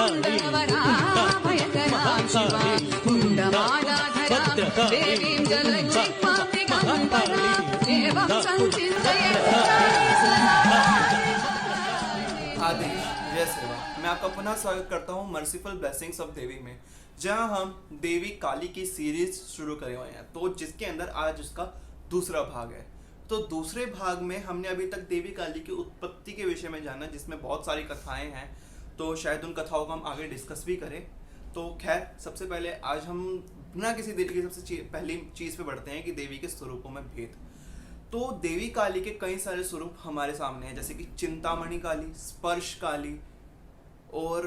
कुण्डवरा भयकरां शिवां कुण्डमालाधरां देवीं जलचित्वां दिगम्बरां एवं संचिन्तये आदेश जय श्री राम। मैं आपका पुनः स्वागत करता हूँ मर्सीफुल ब्लेसिंग्स ऑफ देवी में, जहाँ हम देवी काली की सीरीज शुरू करे हुए हैं। तो जिसके अंदर आज उसका दूसरा भाग है। तो दूसरे भाग में हमने अभी तक देवी काली की उत्पत्ति के विषय में जाना, जिसमें बहुत सारी कथाएं हैं। तो शायद उन कथाओं को हम आगे डिस्कस भी करें। तो खैर, सबसे पहले आज हम बिना किसी देरी की सबसे पहली चीज़ पे बढ़ते हैं कि देवी के स्वरूपों में भेद। तो देवी काली के कई सारे स्वरूप हमारे सामने हैं, जैसे कि चिंतामणि काली, स्पर्श काली और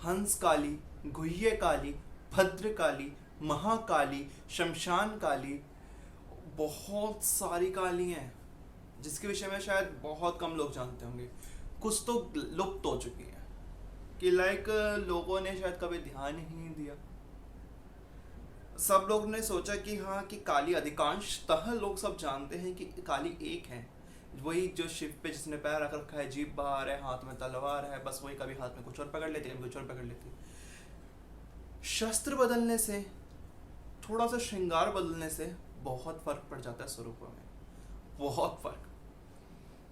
हंस काली, गुह्य काली, भद्र काली, महाकाली, शमशान काली। बहुत सारी काली हैं जिसके विषय में शायद बहुत कम लोग जानते होंगे। कुछ तो लुप्त हो चुकी हैं कि लोगों ने शायद कभी ध्यान ही नहीं दिया। सब लोग ने सोचा कि हाँ कि काली, अधिकांशतः लोग सब जानते हैं कि काली एक है, वही जो शिव पे जिसने पैर रख रखा है, जीभ बाहर है, हाथ में तलवार है, बस वही कभी हाथ में कुछ और पकड़ लेती है, कभी कुछ और पकड़ लेती है। शस्त्र बदलने से, थोड़ा सा श्रृंगार बदलने से बहुत फर्क पड़ जाता है स्वरूपों में, बहुत फर्क।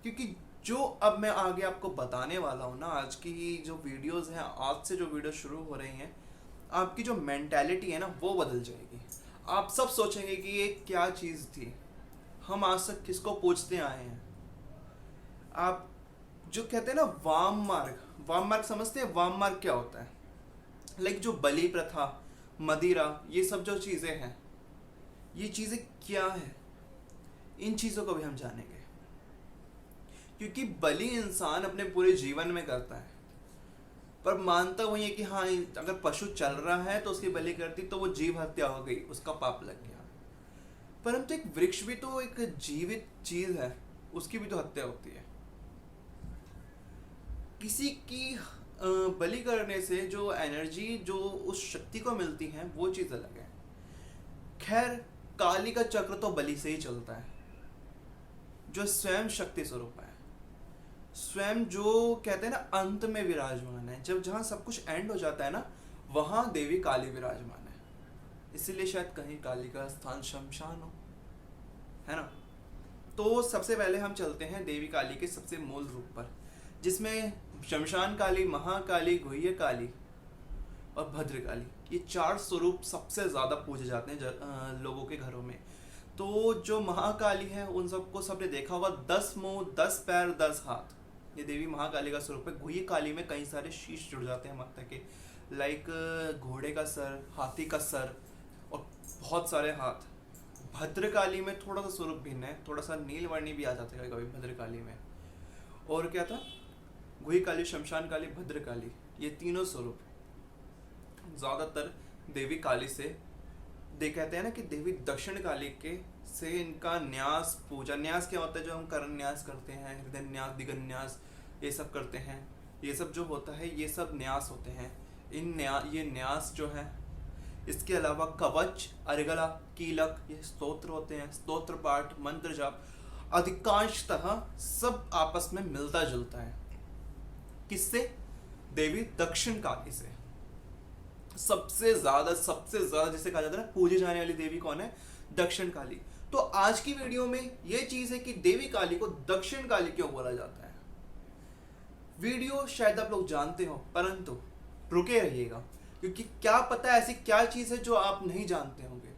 क्योंकि जो अब मैं आगे आपको बताने वाला हूँ ना, आज की जो वीडियोस हैं, आज से जो वीडियो शुरू हो रही हैं, आपकी जो मेंटालिटी है ना वो बदल जाएगी। आप सब सोचेंगे कि ये क्या चीज़ थी, हम आज तक किसको पूछते आए हैं। आप जो कहते हैं ना वाम मार्ग समझते हैं? वाम मार्ग क्या होता है? जो बलि प्रथा, मदिरा, ये सब जो चीज़ें हैं, ये चीज़ें क्या है, इन चीज़ों को भी हम जानेंगे। क्योंकि बलि इंसान अपने पूरे जीवन में करता है, पर मानता वही है कि हाँ अगर पशु चल रहा है तो उसकी बलि करती तो वो जीव हत्या हो गई, उसका पाप लग गया। परंतु एक वृक्ष भी तो एक जीवित चीज है, उसकी भी तो हत्या होती है। किसी की बलि करने से जो एनर्जी, जो उस शक्ति को मिलती है, वो चीज अलग है। खैर, काली का चक्र तो बलि से ही चलता है, जो स्वयं शक्ति स्वरूप है, स्वयं जो कहते हैं ना अंत में विराजमान है। जब जहाँ सब कुछ एंड हो जाता है ना, वहाँ देवी काली विराजमान है। इसीलिए शायद कहीं काली का स्थान शमशान हो, है ना। तो सबसे पहले हम चलते हैं देवी काली के सबसे मूल रूप पर, जिसमें शमशान काली, महाकाली, गुह्य काली और भद्र काली, ये 4 स्वरूप सबसे ज़्यादा पूजे जाते हैं लोगों के घरों में। तो जो महाकाली है उन सबको सबने देखा होगा, 10 मुंह, 10 पैर, 10 हाथ, ये देवी महाकाली का स्वरूप है। गुह्य काली में कई सारे शीश जुड़ जाते हैं माता के, घोड़े का सर, हाथी का सर और बहुत सारे हाथ। भद्र काली में थोड़ा सा स्वरूप भिन्न है, थोड़ा सा नीलवर्णी भी आ जाता है कभी भद्र काली में। और क्या था? गुह्य काली, शमशान काली, भद्र काली, ये तीनों स्वरूप ज़्यादातर देवी काली से कहते हैं ना कि देवी दक्षिण काली के से इनका न्यास, पूजा। न्यास क्या होता है? जो हम करण न्यास करते हैं, हृदय न्यास, दिगन न्यास, ये सब करते हैं। ये सब जो होता है, ये सब न्यास होते हैं। ये न्यास जो है, इसके अलावा कवच, अर्गला, कीलक, ये स्तोत्र होते हैं, स्तोत्र पाठ, मंत्र जाप, अधिकांशतः सब आपस में मिलता जुलता है। किससे? देवी दक्षिण काली से। सबसे ज्यादा जिसे कहा जाता है ना पूजे जाने वाली देवी कौन है? दक्षिण काली। तो आज की वीडियो में ये चीज है कि देवी काली को दक्षिण काली क्यों बोला जाता है। वीडियो शायद आप लोग जानते हो, परंतु रुके रहिएगा, क्योंकि क्या पता ऐसी क्या चीज है जो आप नहीं जानते होंगे।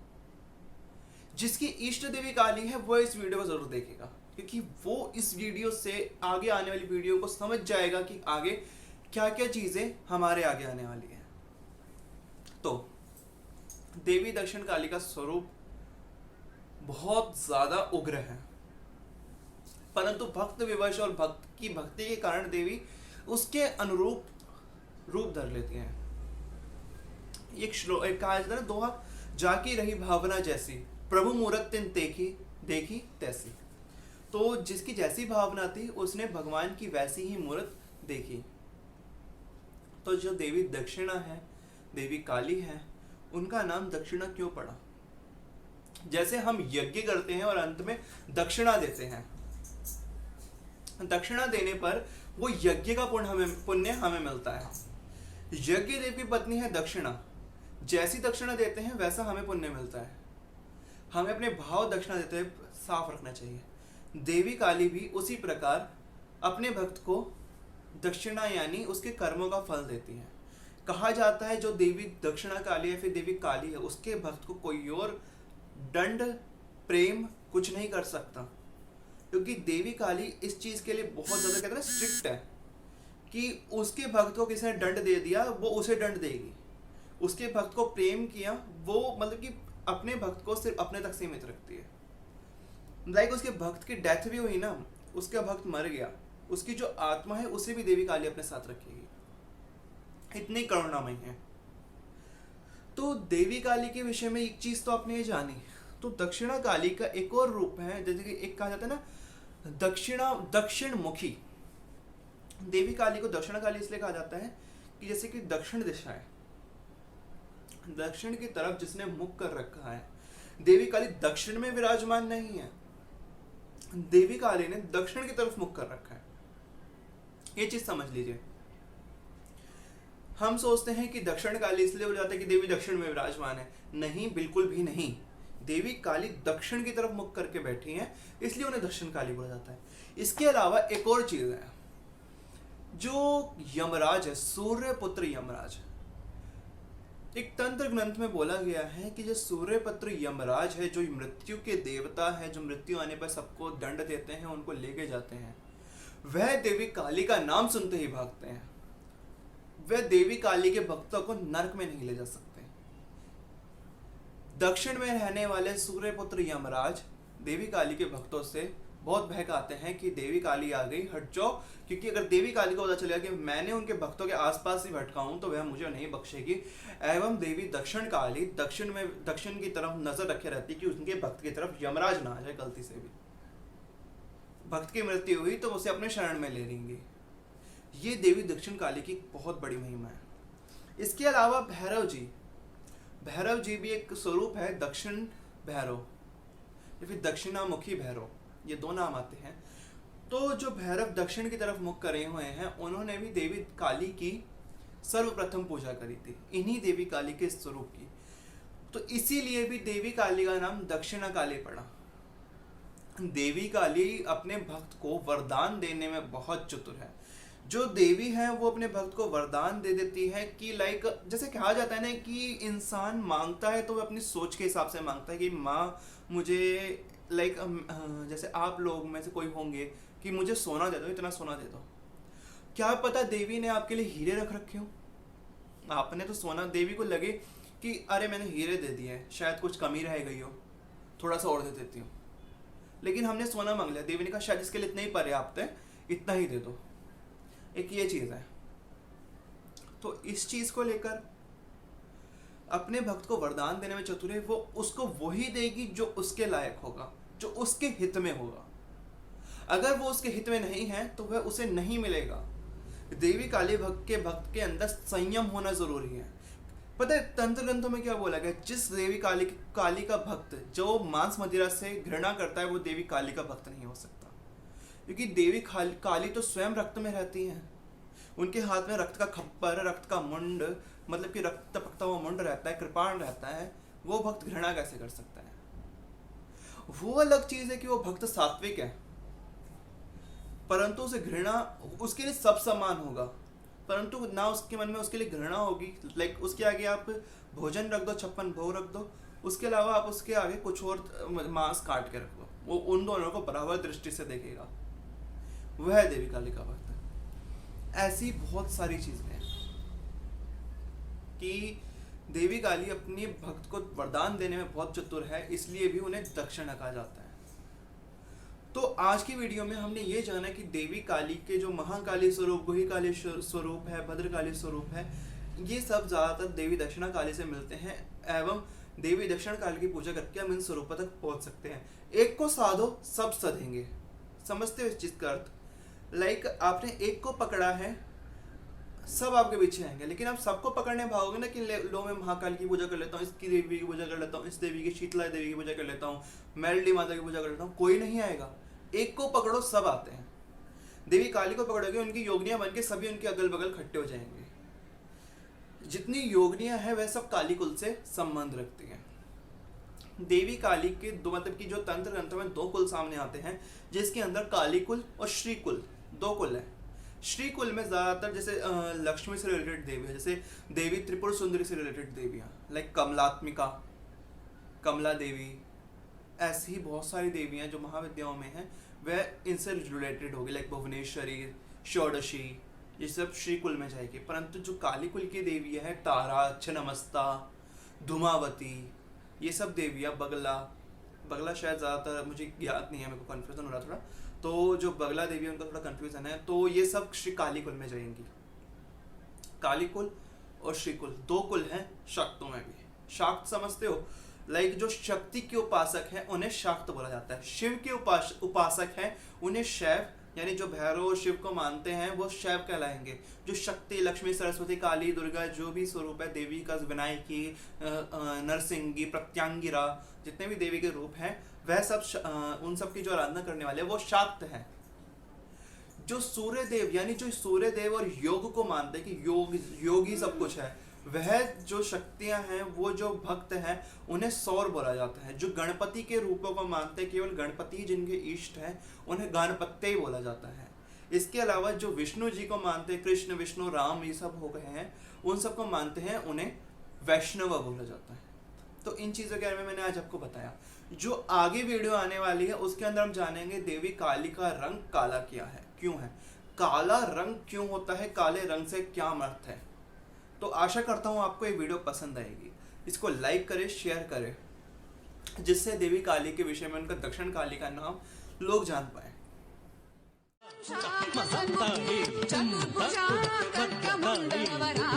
जिसकी इष्ट देवी काली है वो इस वीडियो को जरूर देखेगा, क्योंकि वो इस वीडियो से आगे आने वाली वीडियो को समझ जाएगा कि आगे क्या क्या चीजें हमारे आगे आने वाली है। तो देवी दक्षिण काली का स्वरूप बहुत ज्यादा उग्र है, परंतु भक्त विवश और भक्त की भक्ति के कारण देवी उसके अनुरूप रूप धर लेती हैं। एक कहा जाता है ना, दोहा, जाकी रही भावना जैसी, प्रभु मूरत तिन देखी तैसी। तो जिसकी जैसी भावना थी उसने भगवान की वैसी ही मूरत देखी। तो जो देवी दक्षिणा है, देवी काली है, उनका नाम दक्षिणा क्यों पड़ा? जैसे हम यज्ञ करते हैं और अंत में दक्षिणा देते हैं, दक्षिणा देने पर वो यज्ञ का पुण्य हमें मिलता है। यज्ञ देव की पत्नी है दक्षिणा। जैसी दक्षिणा देते हैं वैसा हमें पुण्य मिलता है। हमें अपने भाव दक्षिणा देते हुए साफ रखना चाहिए। देवी काली भी उसी प्रकार अपने भक्त को दक्षिणा यानी उसके कर्मों का फल देती है। कहा जाता है जो देवी दक्षिणा काली है, फिर देवी काली है, उसके भक्त को कोई और दंड प्रेम कुछ नहीं कर सकता, क्योंकि देवी काली इस चीज के लिए बहुत ज्यादा कहते हैं स्ट्रिक्ट है कि उसके भक्त को किसी ने दंड दे दिया वो उसे दंड देगी। उसके भक्त को प्रेम किया वो मतलब कि अपने भक्त को सिर्फ अपने तक सीमित रखती है। लाइक उसके भक्त की डेथ भी हुई ना, उसका भक्त मर गया, उसकी जो आत्मा है उसे भी देवी काली अपने साथ रखेगी। इतनी करुणामयी है। तो देवी काली के विषय में एक चीज तो आपने ये जानी। तो दक्षिणा काली का एक और रूप है, जैसे कि एक कहा जाता है ना दक्षिण मुखी। देवी काली को दक्षिणा काली इसलिए कहा जाता है कि जैसे कि दक्षिण दिशा है, दक्षिण की तरफ जिसने मुख कर रखा है। देवी काली दक्षिण में विराजमान नहीं है, देवी काली ने दक्षिण की तरफ मुख कर रखा है। ये चीज समझ लीजिए। हम सोचते हैं कि दक्षिण काली इसलिए हो जाता है कि देवी दक्षिण में विराजमान है। नहीं, बिल्कुल भी नहीं। देवी काली दक्षिण की तरफ मुख करके बैठी हैं, इसलिए उन्हें दक्षिण काली बोला जाता है। इसके अलावा एक और चीज है, जो यमराज है, सूर्य पुत्र यमराज। एक तंत्र ग्रंथ में बोला गया है कि जो सूर्य पुत्र यमराज है, जो मृत्यु के देवता है, जो मृत्यु आने पर सबको दंड देते हैं, उनको लेके जाते हैं, वह देवी काली का नाम सुनते ही भागते हैं। वह देवी काली के भक्तों को नरक में नहीं ले जा सकते। दक्षिण में रहने वाले सूर्य पुत्र यमराज देवी काली के भक्तों से बहुत बहकाते हैं कि देवी काली आ गई, हट जाओ, क्योंकि अगर देवी काली को पता चलेगा कि मैंने उनके भक्तों के आसपास ही भटका हूं तो वह मुझे नहीं बख्शेगी। एवं देवी दक्षिण काली दक्षिण की तरफ नजर रखे रहती कि उनके भक्त की तरफ यमराज ना आ जाए गलती से भी। भक्त की मृत्यु हुई तो उसे अपने शरण में ले लेंगे। ये देवी दक्षिण काली की बहुत बड़ी महिमा है। इसके अलावा भैरव जी भी एक स्वरूप है, दक्षिण भैरव या फिर दक्षिणामुखी भैरव, ये दो नाम आते हैं। तो जो भैरव दक्षिण की तरफ मुख करे हुए हैं, उन्होंने भी देवी काली की सर्वप्रथम पूजा करी थी, इन्हीं देवी काली के स्वरूप की। तो इसीलिए भी देवी काली का नाम दक्षिणा काली पड़ा। देवी काली अपने भक्त को वरदान देने में बहुत चतुर है। जो देवी है वो अपने भक्त को वरदान दे देती है कि लाइक जैसे कहा जाता है ना कि इंसान मांगता है तो वह अपनी सोच के हिसाब से मांगता है कि माँ मुझे लाइक जैसे आप लोग में से कोई होंगे कि मुझे सोना दे दो, इतना सोना दे दो। क्या पता देवी ने आपके लिए हीरे रख रखे हो, आपने तो सोना, देवी को लगे कि अरे मैंने हीरे दे दिए हैं, शायद कुछ कमी रह गई हो, थोड़ा सा और दे देती हूँ। लेकिन हमने सोना मांग लिया, देवी ने कहा शायद इसके लिए इतना ही पर्याप्त है, इतना ही दे दो। एक ये चीज है। तो इस चीज को लेकर अपने भक्त को वरदान देने में चतुर है। वो उसको वही देगी जो उसके लायक होगा, जो उसके हित में होगा। अगर वो उसके हित में नहीं है तो वह उसे नहीं मिलेगा। देवी काली भक्त के अंदर संयम होना जरूरी है। पता है तंत्र ग्रंथों में क्या बोला गया, जिस देवी काली का भक्त जो मांस मदिरा से घृणा करता है वो देवी काली का भक्त नहीं हो सकता। क्योंकि देवी काली तो स्वयं रक्त में रहती हैं, उनके हाथ में रक्त का खप्पर, रक्त का मुंड, मतलब कि रक्त टपकता हुआ मुंड रहता है, कृपाण रहता है। वो भक्त घृणा कैसे कर सकता है? वो अलग चीज है कि वो भक्त सात्विक है, परंतु उसे घृणा, उसके लिए सब समान होगा, परंतु ना उसके मन में उसके लिए घृणा होगी। लाइक उसके आगे आप भोजन रख दो, 56 भोग रख दो, उसके अलावा आप उसके आगे कुछ और मांस काट के रख दो, वो उन दोनों को बराबर दृष्टि से देखेगा। वह देवी काली का भक्त है। ऐसी बहुत सारी चीजें हैं कि देवी काली अपने भक्त को वरदान देने में बहुत चतुर है, इसलिए भी उन्हें दक्षिणा कहा जाता है। तो आज की वीडियो में हमने ये जाना कि देवी काली के जो महाकाली स्वरूप, गुही काली स्वरूप है, भद्रकाली स्वरूप है, ये सब ज्यादातर देवी दक्षिणा काली से मिलते हैं। एवं देवी दक्षिण काली की पूजा करके हम इन स्वरूपों तक पहुंच सकते हैं। एक को साधो सब सधेंगे, समझते हो इस चीज का अर्थ? लाइक आपने एक को पकड़ा है, सब आपके पीछे आएंगे, लेकिन आप सबको पकड़ने भागोगे ना कि लो मैं महाकाल की पूजा कर लेता हूँ, इसकी देवी की पूजा कर लेता हूँ, इस देवी की, शीतला देवी की पूजा कर लेता हूँ, मेलडी माता की पूजा कर लेता हूँ, कोई नहीं आएगा। एक को पकड़ो, सब आते हैं। देवी काली को पकड़ोगे, उनकी योगिनियां बन के सभी उनके अगल बगल खट्टे हो जाएंगे। जितनी योगिनियां हैं वह सब काली कुल से संबंध रखती हैं। देवी काली के दो मतलब कि जो तंत्र ग्रंथों में 2 कुल सामने आते हैं, जिसके अंदर काली कुल और श्री कुल 2 कुल है। श्री कुल में ज्यादातर जैसे लक्ष्मी से रिलेटेड देवी है, जैसे देवी त्रिपुर सुंदरी से रिलेटेड देवियां लाइक कमलात्मिका, कमला देवी, ऐसी ही बहुत सारी देवियां जो महाविद्याओं में हैं वह इनसे रिलेटेड होगी, लाइक भुवनेश्वरी, षोडशी, ये सब श्री कुल में जाएगी। परंतु जो काली कुल की देवियां हैं, तारा, छिन्नमस्ता, धूमावती, ये सब देवियां, बगला शायद ज़्यादातर मुझे याद नहीं है, मेरे को कन्फ्यूजन हो रहा थोड़ा, तो जो बगला देवी है उनका थोड़ा कन्फ्यूजन है, तो ये सब श्री काली कुल में जाएंगी। काली कुल और श्री कुल 2 कुल हैं शाक्तों में भी। शाक्त समझते हो, लाइक जो शक्ति के उपासक हैं उन्हें शाक्त बोला जाता है। शिव के उपासक हैं उन्हें शैव, यानी जो भैरव और शिव को मानते हैं वो शैव कहलाएंगे। जो शक्ति, लक्ष्मी, सरस्वती, काली, दुर्गा, जो भी स्वरूप है देवी का, विनायकी, नरसिंगी, प्रत्यांगिरा, जितने भी देवी के रूप हैं वह सब उन सब की जो आराधना करने वाले हैं वो शाक्त हैं। जो सूर्य देव, यानी जो सूर्य देव और योग को मानते हैं कि योग ही सब कुछ है, वह जो शक्तियां हैं, वो जो भक्त हैं उन्हें सौर बोला जाता है। जो गणपति के रूपों को मानते हैं, केवल गणपति जिनके इष्ट हैं उन्हें गणपत्य ही बोला जाता है। इसके अलावा जो विष्णु जी को मानते हैं, कृष्ण, विष्णु, राम, ये सब हो गए हैं, उन सबको मानते हैं, उन्हें वैष्णव बोला जाता है। तो इन चीज़ों के बारे में मैंने आज आपको बताया। जो आगे वीडियो आने वाली है उसके अंदर हम जानेंगे देवी काली का रंग काला क्या है, क्यों है, काला रंग क्यों होता है, काले रंग से क्या अर्थ है। तो आशा करता हूँ आपको ये वीडियो पसंद आएगी। इसको लाइक करें, शेयर करें, जिससे देवी काली के विषय में, उनका दक्षिण काली का नाम लोग जान पाए। चतुर्भुजा खड्गमण्डलवरा